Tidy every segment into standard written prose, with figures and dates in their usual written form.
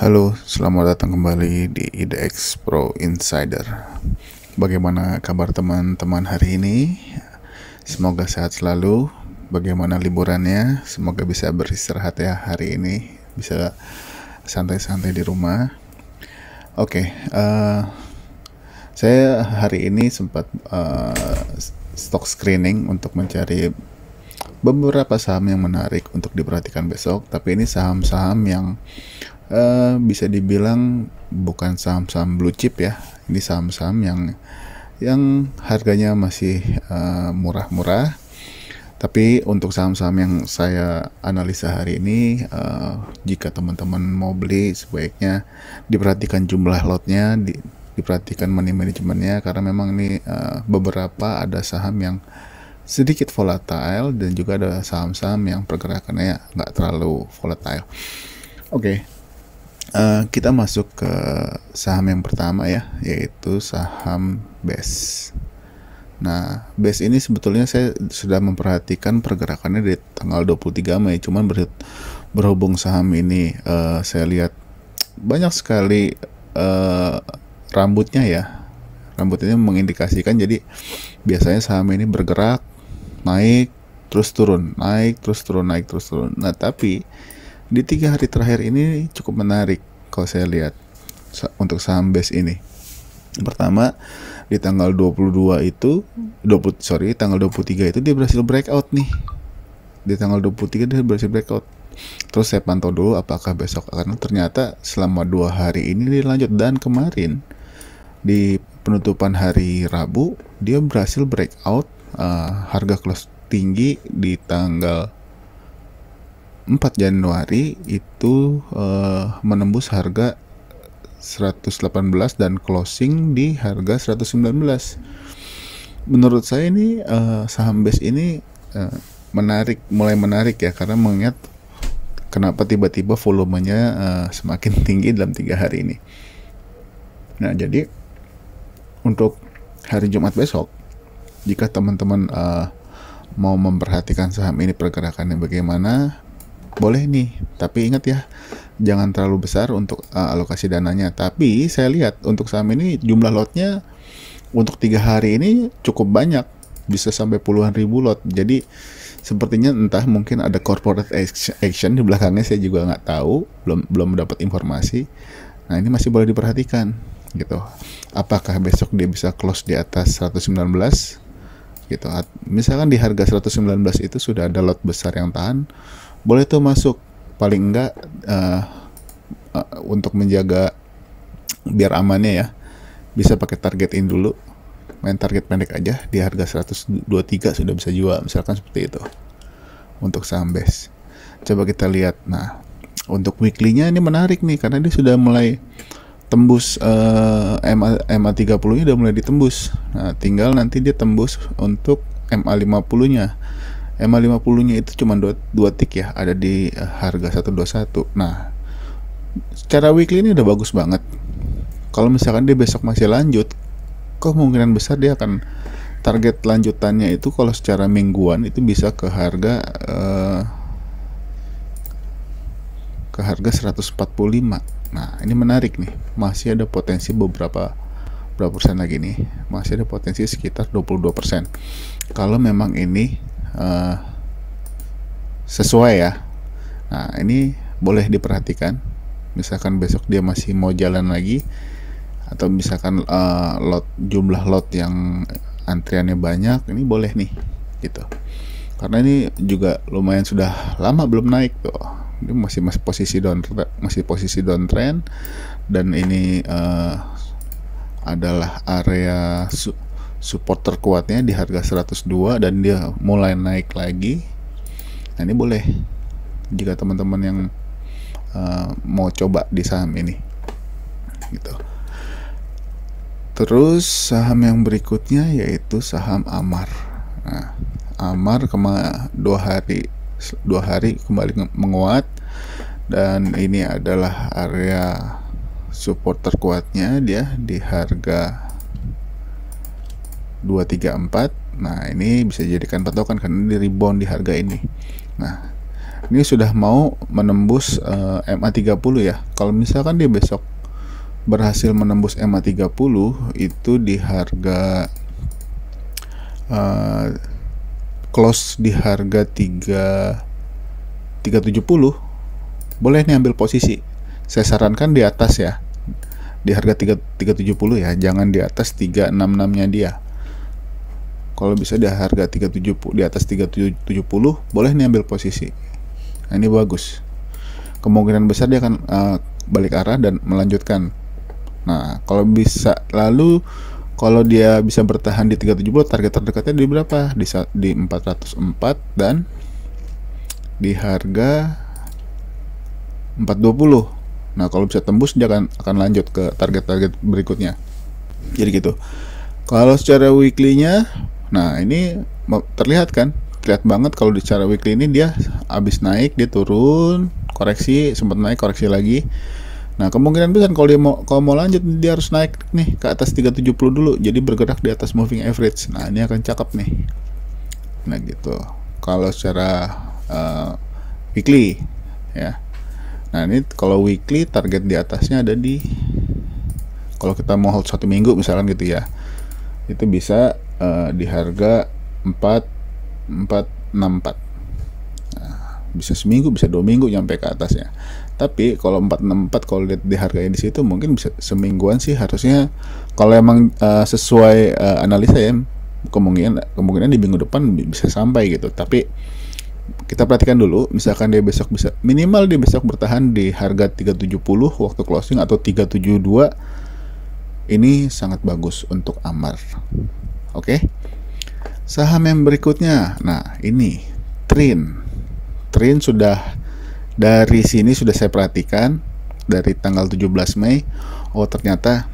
Halo, selamat datang kembali di IDX Pro Insider. Bagaimana kabar teman-teman hari ini? Semoga sehat selalu. Bagaimana liburannya? Semoga bisa beristirahat ya hari ini. Bisa santai-santai di rumah. Oke, saya hari ini sempat stock screening untuk mencari beberapa saham yang menarik untuk diperhatikan besok. Tapi ini saham-saham yang bisa dibilang bukan saham-saham blue chip ya. Ini saham-saham yang harganya masih murah-murah. Tapi untuk saham-saham yang saya analisa hari ini, jika teman-teman mau beli, sebaiknya diperhatikan jumlah lotnya, diperhatikan money managementnya, karena memang ini beberapa ada saham yang sedikit volatile dan juga ada saham-saham yang pergerakannya nggak terlalu volatile. Oke. Kita masuk ke saham yang pertama ya, yaitu saham BES. Nah, BES ini sebetulnya saya sudah memperhatikan pergerakannya di tanggal 23 Mei, cuman berhubung saham ini saya lihat banyak sekali rambutnya ya. Rambutnya mengindikasikan, jadi biasanya saham ini bergerak naik terus turun, naik terus turun, naik terus turun. Nah, tapi di 3 hari terakhir ini cukup menarik kalau saya lihat untuk saham BES ini. Pertama, di tanggal 22 itu tanggal 23 itu dia berhasil breakout nih. Di tanggal 23 dia berhasil breakout. Terus saya pantau dulu apakah besok, karena ternyata selama 2 hari ini dia lanjut, dan kemarin di penutupan hari Rabu dia berhasil breakout harga close tinggi di tanggal 4 Januari itu menembus harga 118 dan closing di harga 119. Menurut saya ini saham BES ini mulai menarik ya, karena mengingat kenapa tiba-tiba volumenya semakin tinggi dalam 3 hari ini. Nah, jadi untuk hari Jumat besok, jika teman-teman mau memperhatikan saham ini pergerakannya bagaimana, boleh nih, tapi ingat ya, jangan terlalu besar untuk alokasi dananya. Tapi saya lihat untuk saham ini jumlah lotnya untuk 3 hari ini cukup banyak, bisa sampai puluhan ribu lot. Jadi sepertinya entah mungkin ada corporate action di belakangnya, saya juga nggak tahu, belum mendapat informasi. Nah, ini masih boleh diperhatikan gitu. Apakah besok dia bisa close di atas 119 gitu. Misalkan di harga 119 itu sudah ada lot besar yang tahan, boleh tuh masuk, paling enggak untuk menjaga biar amannya ya, bisa pakai target in dulu, main target pendek aja di harga 123 sudah bisa jual, misalkan seperti itu untuk saham BES. Coba kita lihat. Nah, untuk weekly-nya ini menarik nih, karena dia sudah mulai tembus MA30 nya udah mulai ditembus. Nah, tinggal nanti dia tembus untuk MA50 nya. MA50 nya itu cuma 2 tick ya, ada di harga 121. Nah, secara weekly ini udah bagus banget. Kalau misalkan dia besok masih lanjut, kemungkinan besar dia akan target lanjutannya itu kalau secara mingguan itu bisa ke harga 145. Nah, ini menarik nih. Masih ada potensi berapa persen lagi nih. Masih ada potensi sekitar 22%. Kalau memang ini sesuai ya. Nah, ini boleh diperhatikan. Misalkan besok dia masih mau jalan lagi, atau misalkan jumlah lot yang antriannya banyak, ini boleh nih gitu. Karena ini juga lumayan sudah lama belum naik tuh. Ini masih posisi downtrend, dan ini adalah area support terkuatnya di harga 102, dan dia mulai naik lagi. Nah, ini boleh jika teman-teman yang mau coba di saham ini gitu. Terus saham yang berikutnya yaitu saham Amar. Nah, Amar 2 hari kembali menguat, dan ini adalah area support terkuatnya dia di harga 234. Nah, ini bisa dijadikan patokan karena di rebound di harga ini. Nah, Ini sudah mau menembus MA30 ya. Kalau misalkan dia besok berhasil menembus MA30 itu di harga close di harga 370, boleh nih ambil posisi. Saya sarankan di atas ya, di harga 370 ya, jangan di atas 366-nya dia. Kalau bisa di harga 370, di atas 370 boleh nih ambil posisi. Nah, ini bagus. Kemungkinan besar dia akan balik arah dan melanjutkan. Nah, kalau bisa, lalu kalau dia bisa bertahan di 370, target terdekatnya di berapa? Di 404 dan di harga 420. Nah, kalau bisa tembus dia akan lanjut ke target-target berikutnya. Jadi gitu. Kalau secara weekly-nya, nah ini terlihat kan? Terlihat banget kalau secara weekly ini dia habis naik, dia turun, koreksi, sempat naik, koreksi lagi. Nah, kemungkinan besar kalau mau lanjut dia harus naik nih ke atas 370 dulu. Jadi bergerak di atas moving average. Nah, ini akan cakep nih. Nah, gitu. Kalau secara weekly ya. Nah, ini kalau weekly target di atasnya ada di, kalau kita mau hold 1 minggu misalkan gitu ya, itu bisa di harga 464. Nah, bisa seminggu, bisa 2 minggu nyampe ke atasnya. Tapi kalau 464, kalau lihat di harganya di situ mungkin bisa semingguan sih harusnya. Kalau emang sesuai analisa ya, kemungkinan di minggu depan bisa sampai gitu. Tapi kita perhatikan dulu, misalkan dia besok bisa, minimal dia besok bertahan di harga 370 waktu closing atau 372, ini sangat bagus untuk Amar. Oke. Saham yang berikutnya, nah ini Trin sudah, dari sini sudah saya perhatikan dari tanggal 17 Mei. Oh, ternyata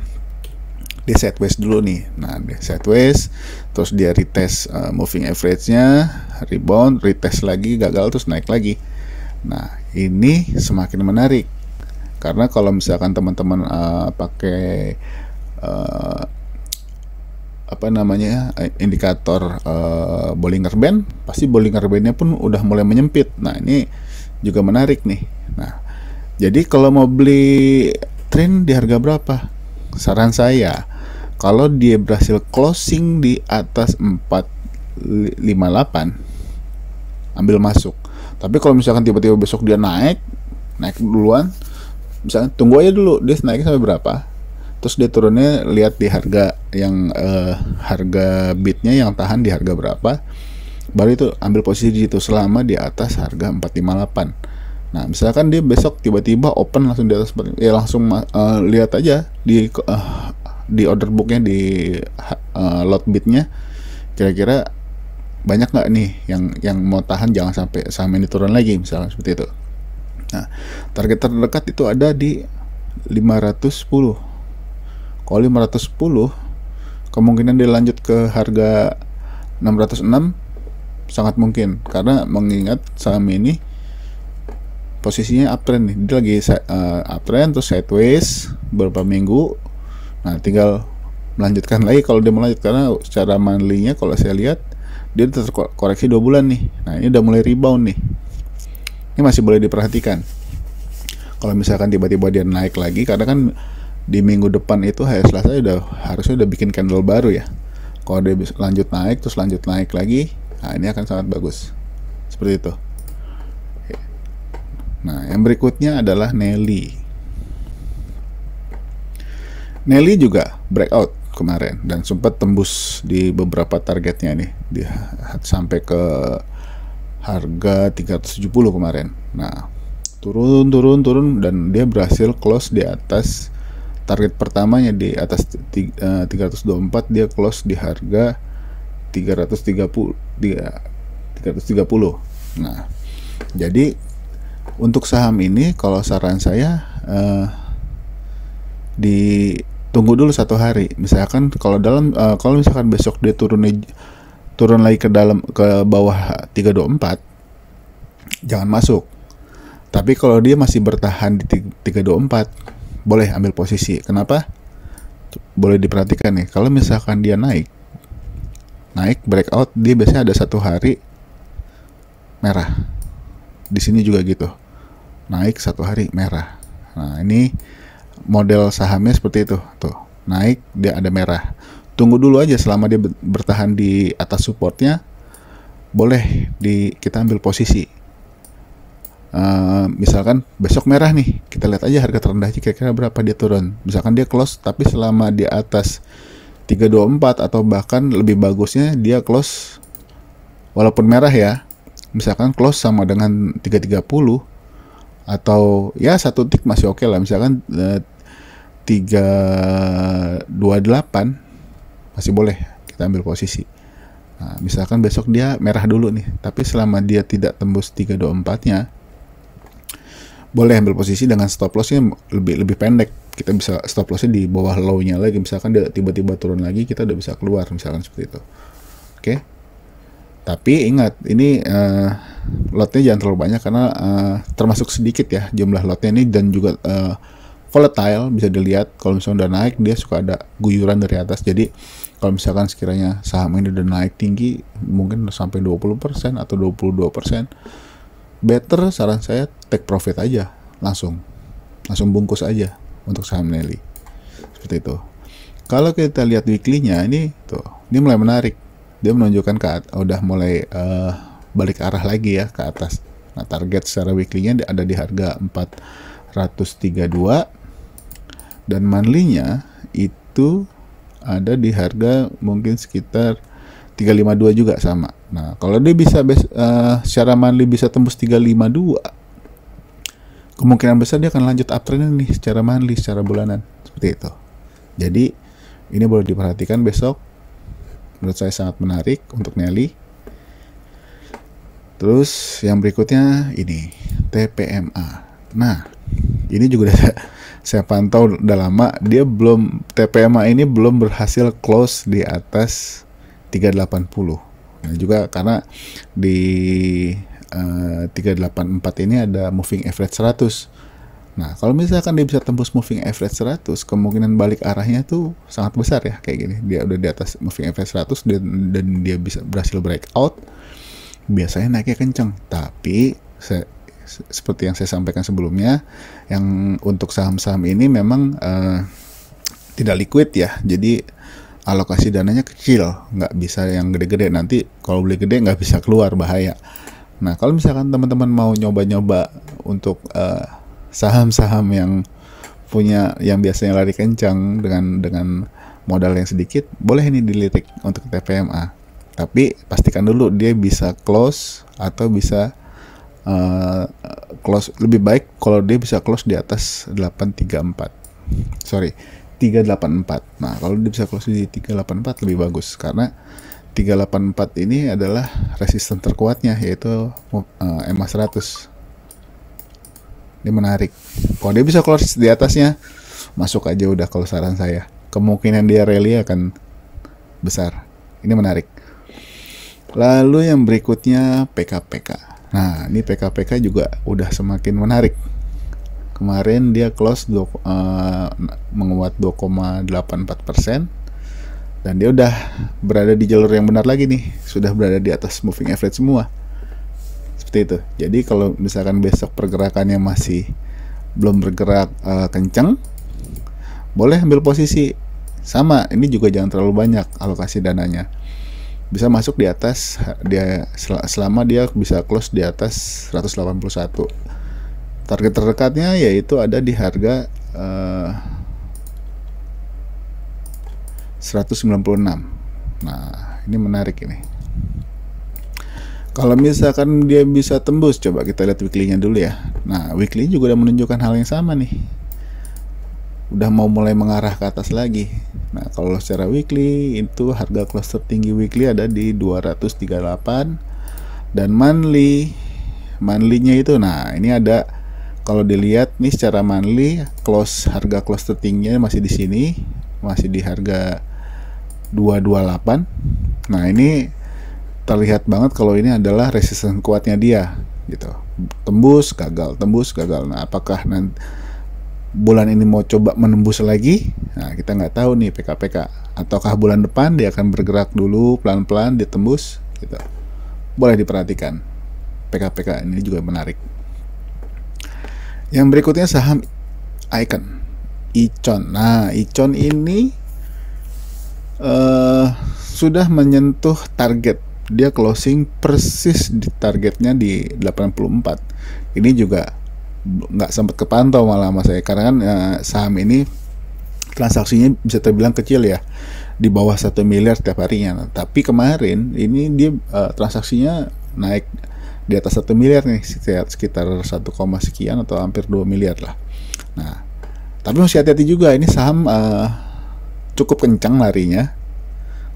dia sideways dulu nih. Nah, dia sideways, terus dia retest moving average-nya, rebound, retest lagi, gagal, terus naik lagi. Nah, ini semakin menarik karena kalau misalkan teman-teman pakai indikator Bollinger Band, pasti Bollinger Band-nya pun udah mulai menyempit. Nah, ini juga menarik nih. Nah, jadi kalau mau beli Trin di harga berapa? Saran saya, kalau dia berhasil closing di atas 458, ambil masuk. Tapi kalau misalkan tiba-tiba besok dia naik duluan, misalnya tunggu aja dulu dia naiknya sampai berapa, terus dia turunnya lihat di harga yang harga bidnya yang tahan di harga berapa, baru itu ambil posisi di situ selama di atas harga 458. Nah, misalkan dia besok tiba-tiba open langsung di atas, ya langsung lihat aja di order booknya, di lot bidnya, kira-kira banyak nggak nih yang mau tahan, jangan sampai saham ini turun lagi, misalnya seperti itu. Nah, target terdekat itu ada di 510. Kalau 510, kemungkinan dia lanjut ke harga 606 sangat mungkin, karena mengingat saham ini posisinya uptrend nih, dia lagi uptrend terus sideways beberapa minggu. Nah, tinggal melanjutkan lagi kalau dia melanjut, karena secara monthly-nya kalau saya lihat dia terkoreksi 2 bulan nih. Nah, ini udah mulai rebound nih. Ini masih boleh diperhatikan. Kalau misalkan tiba-tiba dia naik lagi, karena kan di minggu depan itu hari Selasa harusnya udah bikin candle baru ya. Kalau dia lanjut naik terus lanjut naik lagi, nah ini akan sangat bagus. Seperti itu. Nah, yang berikutnya adalah Nelly. Nelly juga breakout kemarin dan sempat tembus di beberapa targetnya nih, sampai ke harga 370 kemarin. Nah, turun dan dia berhasil close di atas target pertamanya, di atas 324, dia close di harga 330. Nah, jadi untuk saham ini kalau saran saya ditunggu dulu 1 hari. Misalkan kalau misalkan besok dia turun lagi ke bawah 324, jangan masuk. Tapi kalau dia masih bertahan di 324, boleh ambil posisi. Kenapa? Boleh diperhatikan nih, kalau misalkan dia naik breakout, dia biasanya ada 1 hari merah. Di sini juga gitu, naik satu hari merah. Nah ini model sahamnya seperti itu, tuh naik dia ada merah. Tunggu dulu aja selama dia bertahan di atas supportnya, boleh kita ambil posisi. Misalkan besok merah nih, kita lihat aja harga terendahnya kira-kira berapa dia turun. Misalkan dia close tapi selama di atas 324 atau bahkan lebih bagusnya dia close walaupun merah ya, misalkan close sama dengan 330 atau ya satu tick masih oke lah, misalkan 328 masih boleh kita ambil posisi. Nah, misalkan besok dia merah dulu nih, tapi selama dia tidak tembus 324-nya, boleh ambil posisi dengan stop loss-nya lebih pendek. Kita bisa stop loss-nya di bawah low-nya lagi. Misalkan dia tiba-tiba turun lagi, kita udah bisa keluar, misalkan seperti itu. Oke. Tapi ingat, ini lotnya jangan terlalu banyak karena termasuk sedikit ya jumlah lotnya ini, dan juga volatile. Bisa dilihat kalau misalnya udah naik dia suka ada guyuran dari atas. Jadi kalau misalkan sekiranya saham ini udah naik tinggi mungkin sampai 20% atau 22%, better saran saya take profit aja, langsung bungkus aja untuk saham Nelly. Seperti itu. Kalau kita lihat weekly-nya ini tuh, ini mulai menarik. Dia menunjukkan udah mulai balik arah lagi ya ke atas. Nah, target secara weekly-nya ada di harga 432 dan monthly-nya itu ada di harga mungkin sekitar 352 juga sama. Nah, kalau dia bisa secara monthly bisa tembus 352, kemungkinan besar dia akan lanjut uptrend nih secara monthly, secara bulanan. Seperti itu. Jadi, ini boleh diperhatikan besok. Menurut saya sangat menarik untuk Nelly. Terus yang berikutnya ini TPMA. Nah, ini juga saya pantau udah lama, dia TPMA ini belum berhasil close di atas 380. Nah, juga karena di 384 ini ada moving average 100. Nah, kalau misalkan dia bisa tembus moving average 100, kemungkinan balik arahnya tuh sangat besar ya, kayak gini. Dia udah di atas moving average 100 dan dia bisa berhasil breakout. Biasanya naiknya kenceng, tapi seperti yang saya sampaikan sebelumnya, yang untuk saham-saham ini memang tidak liquid ya, jadi alokasi dananya kecil, nggak bisa yang gede-gede. Nanti kalau beli gede nggak bisa keluar, bahaya. Nah, kalau misalkan teman-teman mau nyoba-nyoba untuk saham-saham yang biasanya lari kencang dengan modal yang sedikit, boleh ini dilirik untuk TPMA. Tapi pastikan dulu dia bisa close atau bisa close. Lebih baik kalau dia bisa close di atas 384. Nah, kalau dia bisa close di 384 lebih bagus, karena 384 ini adalah resisten terkuatnya, yaitu EMA 100. Ini menarik. Kalau dia bisa close di atasnya, masuk aja udah kalau saran saya. Kemungkinan dia rally akan besar. Ini menarik. Lalu yang berikutnya PKPK. Nah, ini PKPK juga udah semakin menarik. Kemarin dia close menguat 2,84%, dan dia udah berada di jalur yang benar lagi nih. Sudah berada di atas moving average semua. Seperti itu. Jadi kalau misalkan besok pergerakannya masih belum bergerak kencang, boleh ambil posisi. Sama, ini juga jangan terlalu banyak alokasi dananya. Bisa masuk di atas selama dia bisa close di atas 181. Target terdekatnya yaitu ada di harga 196. Nah, ini menarik ini. Kalau misalkan dia bisa tembus, coba kita lihat weekly-nya dulu ya. Nah, weekly juga udah menunjukkan hal yang sama nih. Udah mau mulai mengarah ke atas lagi. Nah, kalau secara weekly itu harga close tertinggi weekly ada di 238, dan monthly-nya itu, nah ini ada, kalau dilihat nih secara monthly harga close tertingginya masih di sini, masih di harga 228. Nah, ini terlihat banget kalau ini adalah resisten kuatnya dia gitu. Tembus gagal. Nah, apakah nanti bulan ini mau coba menembus lagi? Nah, kita nggak tahu nih PKPK. Ataukah bulan depan dia akan bergerak dulu pelan-pelan, dia tembus gitu. Boleh diperhatikan. PKPK ini juga menarik. Yang berikutnya saham Icon, Icon. Nah, Icon ini sudah menyentuh target. Dia closing persis di targetnya di 84. Ini juga nggak sempat kepantau malah sama saya, karena kan saham ini transaksinya bisa terbilang kecil ya, di bawah 1 miliar setiap harinya. Nah, tapi kemarin ini dia transaksinya naik di atas 1 miliar nih, sekitar 1, sekian atau hampir 2 miliar lah. Nah, tapi masih hati-hati juga, ini saham cukup kencang larinya.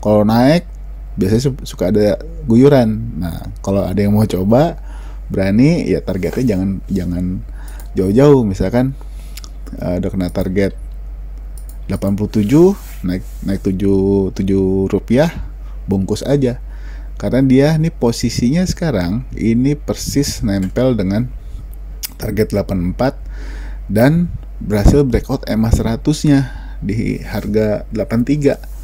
Kalau naik biasanya suka ada guyuran. Nah, kalau ada yang mau coba berani ya, targetnya jangan jauh-jauh. Misalkan udah kena target 87, naik 7 rupiah, bungkus aja. Karena dia nih posisinya sekarang ini persis nempel dengan target 84 dan berhasil breakout EMA 100-nya di harga 83.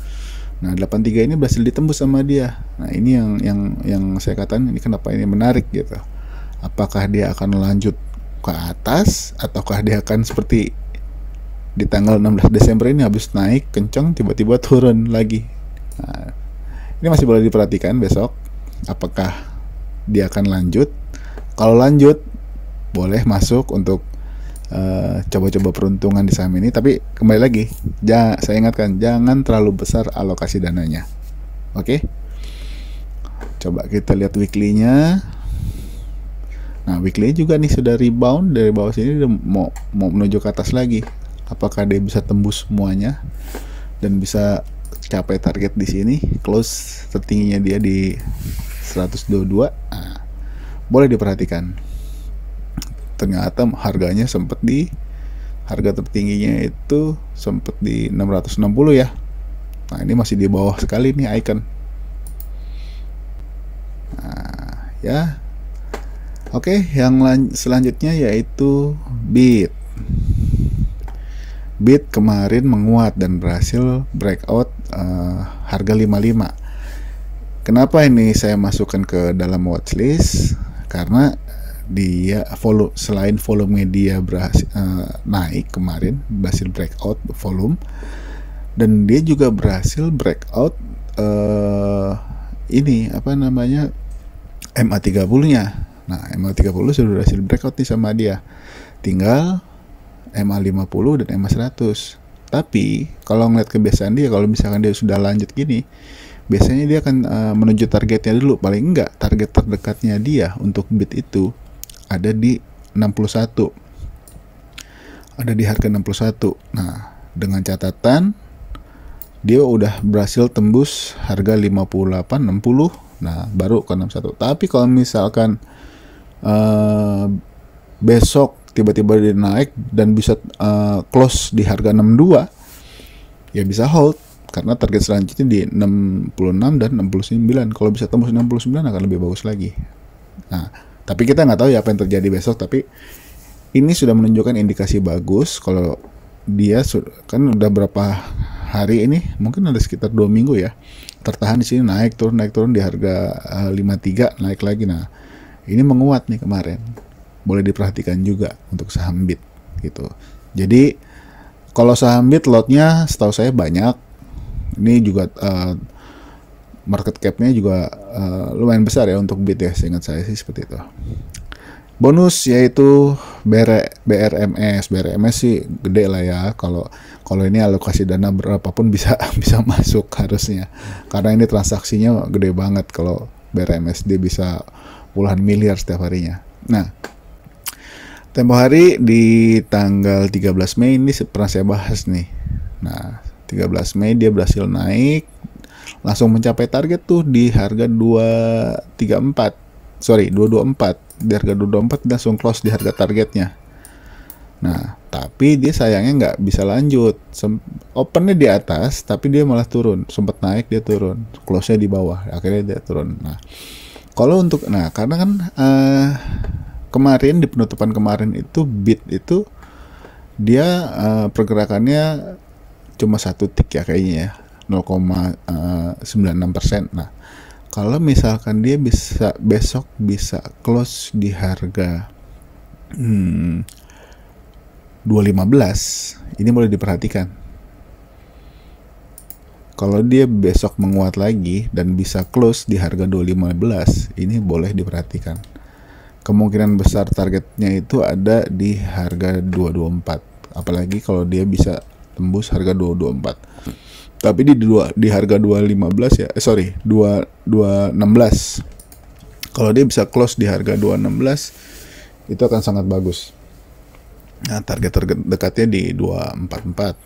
Nah, 83 ini berhasil ditembus sama dia. Nah, ini yang saya katakan, ini kenapa ini menarik gitu. Apakah dia akan lanjut ke atas ataukah dia akan seperti di tanggal 16 Desember ini, habis naik kencang tiba-tiba turun lagi. Nah, ini masih boleh diperhatikan besok apakah dia akan lanjut. Kalau lanjut boleh masuk untuk coba-coba peruntungan di saham ini. Tapi kembali lagi, saya ingatkan, jangan terlalu besar alokasi dananya. Oke? Coba kita lihat weekly-nya. Nah, weekly juga nih sudah rebound dari bawah sini, mau menuju ke atas lagi. Apakah dia bisa tembus semuanya dan bisa capai target di sini? Close tertingginya dia di 122. Nah, boleh diperhatikan. Ternyata harganya sempat di harga tertingginya itu sempat di 660 ya. Nah, ini masih di bawah sekali nih Icon. Nah, ya. Oke, yang selanjutnya yaitu Bit. Bit kemarin menguat dan berhasil breakout harga 55. Kenapa ini saya masukkan ke dalam watchlist? Karena dia selain volume dia berhasil naik kemarin, berhasil breakout volume, dan dia juga berhasil breakout ini apa namanya, MA30-nya. Nah, MA30 sudah berhasil breakout nih sama dia. Tinggal MA50 dan MA100. Tapi kalau ngeliat kebiasaan dia, kalau misalkan dia sudah lanjut gini, biasanya dia akan menuju targetnya dulu. Paling enggak, target terdekatnya dia untuk Bit itu ada di 61. Ada di harga 61. Nah, dengan catatan dia udah berhasil tembus harga 58, 60. Nah, baru ke 61. Tapi kalau misalkan besok tiba-tiba dia naik dan bisa close di harga 62, ya bisa hold, karena target selanjutnya di 66 dan 69. Kalau bisa tembus 69 akan lebih bagus lagi. Nah, tapi kita nggak tahu ya apa yang terjadi besok. Tapi ini sudah menunjukkan indikasi bagus kalau dia kan udah berapa hari ini, mungkin ada sekitar 2 minggu ya, tertahan di sini, naik turun di harga 53, naik lagi. Nah, ini menguat nih kemarin. Boleh diperhatikan juga untuk saham Bit gitu. Jadi kalau saham Bit lotnya setahu saya banyak. Ini juga market cap-nya juga lumayan besar ya untuk Bit ya, seingat saya sih seperti itu. Bonus yaitu BRMS. BRMS sih gede lah ya, kalau ini alokasi dana berapapun bisa masuk harusnya, karena ini transaksinya gede banget. Kalau BRMS dia bisa puluhan miliar setiap harinya. Nah, tempo hari di tanggal 13 Mei ini pernah saya bahas nih. Nah, 13 Mei dia berhasil naik, langsung mencapai target tuh di harga 224. Di harga 224 dia langsung close di harga targetnya. Nah, tapi dia sayangnya nggak bisa lanjut. Opennya di atas, tapi dia malah turun. Sempat naik, dia turun. Close-nya di bawah, akhirnya dia turun. Nah, karena kan kemarin di penutupan kemarin itu Bit itu dia pergerakannya cuma 1 tick ya kayaknya ya, 0,96%. Nah, Kalau misalkan dia bisa besok bisa close di harga 2.15, ini boleh diperhatikan. Kalau dia besok menguat lagi dan bisa close di harga 2.15, ini boleh diperhatikan. Kemungkinan besar targetnya itu ada di harga 224. Apalagi kalau dia bisa tembus harga 224. Tapi di harga 215 ya, 216. Kalau dia bisa close di harga 216, itu akan sangat bagus. Nah, target terdekatnya di 244.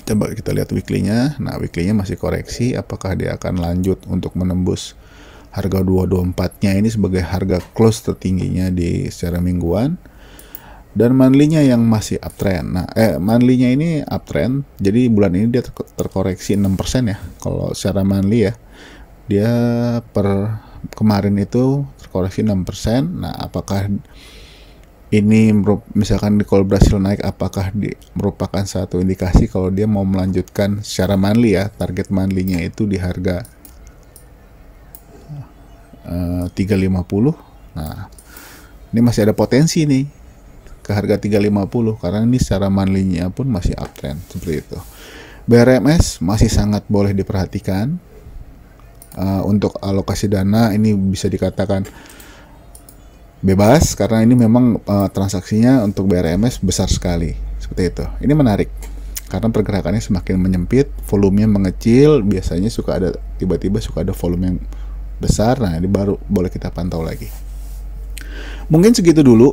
Coba kita lihat weekly-nya. Nah, weekly-nya masih koreksi. Apakah dia akan lanjut untuk menembus harga 224-nya ini sebagai harga close tertingginya di secara mingguan. Dan monthly-nya yang masih uptrend. Nah, monthly-nya ini uptrend. Jadi bulan ini dia terkoreksi 6% ya. Kalau secara monthly ya. Dia per kemarin itu terkoreksi 6%. Nah, apakah ini misalkan di kalau berhasil naik, apakah merupakan satu indikasi kalau dia mau melanjutkan secara monthly ya, target monthly-nya itu di harga 350. Nah, ini masih ada potensi nih ke harga 350 karena ini secara monthly-nya pun masih uptrend seperti itu. BRMS masih sangat boleh diperhatikan. Untuk alokasi dana ini bisa dikatakan bebas karena ini memang transaksinya untuk BRMS besar sekali seperti itu. Ini menarik karena pergerakannya semakin menyempit, volumenya mengecil, biasanya tiba-tiba suka ada volume yang besar. Nah, ini baru boleh kita pantau lagi. Mungkin segitu dulu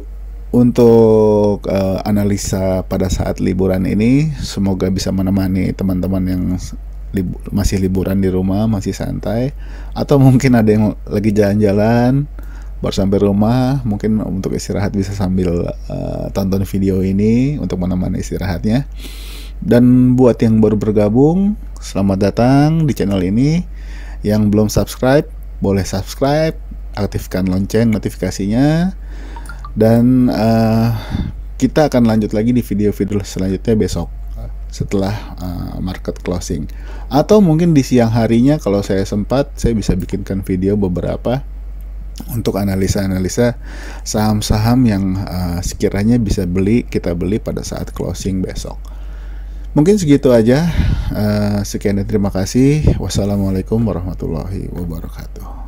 untuk analisa pada saat liburan ini. Semoga bisa menemani teman-teman yang masih liburan di rumah, masih santai, atau mungkin ada yang lagi jalan-jalan baru sampai rumah, mungkin untuk istirahat bisa sambil tonton video ini untuk menemani istirahatnya. Dan buat yang baru bergabung, selamat datang di channel ini. Yang belum subscribe, boleh subscribe, aktifkan lonceng notifikasinya. Dan kita akan lanjut lagi di video-video selanjutnya besok setelah market closing. Atau mungkin di siang harinya kalau saya sempat, saya bisa bikinkan video beberapa untuk analisa-analisa saham-saham yang sekiranya bisa kita beli pada saat closing besok. Mungkin segitu aja. Sekian dan terima kasih. Wassalamualaikum warahmatullahi wabarakatuh.